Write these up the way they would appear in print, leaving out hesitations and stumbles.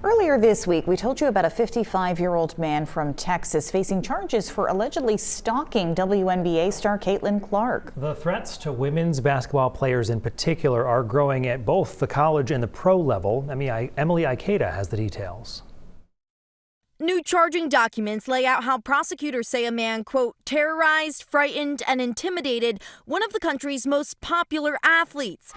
Earlier this week, we told you about a 55-year-old man from Texas facing charges for allegedly stalking WNBA star Caitlin Clark. The threats to women's basketball players in particular are growing at both the college and the pro level. Emily Ikeda has the details. New charging documents lay out how prosecutors say a man, quote, terrorized, frightened, and intimidated one of the country's most popular athletes.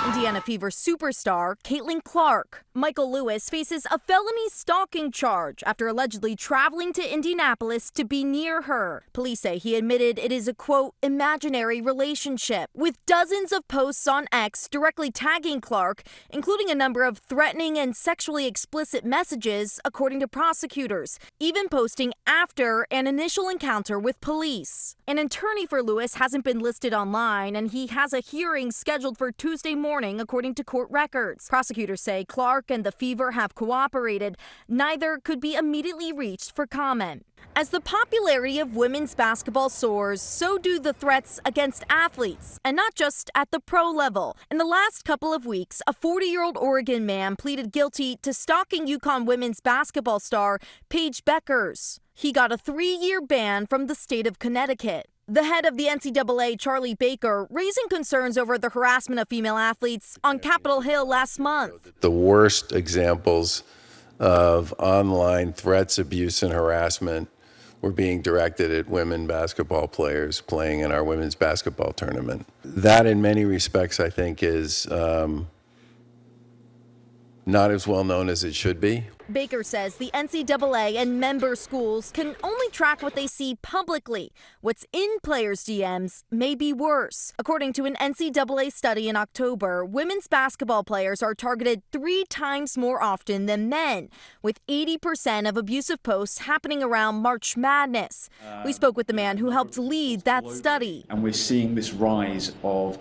Indiana Fever superstar Caitlin Clark. Michael Lewis faces a felony stalking charge after allegedly traveling to Indianapolis to be near her. Police say he admitted it is a, quote, imaginary relationship, with dozens of posts on X directly tagging Clark, including a number of threatening and sexually explicit messages, according to prosecutors, even posting after an initial encounter with police. An attorney for Lewis hasn't been listed online, and he has a hearing scheduled for Tuesday morning, according to court records. Prosecutors say Clark and the Fever have cooperated. Neither could be immediately reached for comment. As the popularity of women's basketball soars, so do the threats against athletes, and not just at the pro level. In the last couple of weeks, a 40-year-old Oregon man pleaded guilty to stalking UConn women's basketball star Paige Bueckers. He got a 3-year ban from the state of Connecticut. The head of the NCAA, Charlie Baker, raising concerns over the harassment of female athletes on Capitol Hill last month. The worst examples of online threats, abuse, and harassment were being directed at women basketball players playing in our women's basketball tournament. That, in many respects, I think is not as well known as it should be. Baker says the NCAA and member schools can only track what they see publicly. What's in players' DMs may be worse. According to an NCAA study in October, women's basketball players are targeted 3 times more often than men, with 80% of abusive posts happening around March Madness. We spoke with the man who helped lead that study. And we're seeing this rise of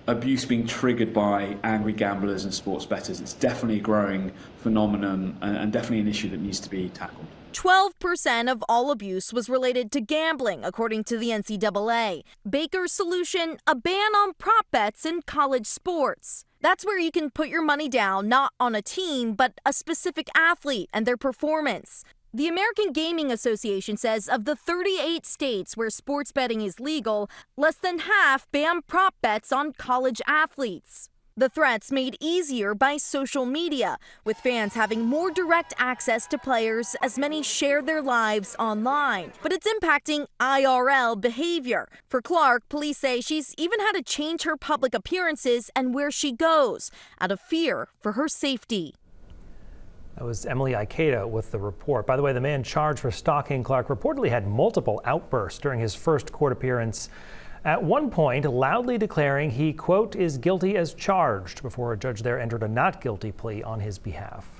abuse being triggered by angry gamblers and sports bettors. It's definitely a growing phenomenon and definitely an issue that needs to be tackled. 12% of all abuse was related to gambling, according to the NCAA. Baker's solution, a ban on prop bets in college sports. That's where you can put your money down, not on a team, but a specific athlete and their performance. The American Gaming Association says of the 38 states where sports betting is legal, less than half ban prop bets on college athletes. The threats made easier by social media, with fans having more direct access to players as many share their lives online. But it's impacting IRL behavior. For Clark, police say she's even had to change her public appearances and where she goes, out of fear for her safety. That was Emily Ikeda with the report. By the way, the man charged for stalking Clark reportedly had multiple outbursts during his first court appearance. At one point, loudly declaring he, quote, is guilty as charged before a judge there entered a not guilty plea on his behalf.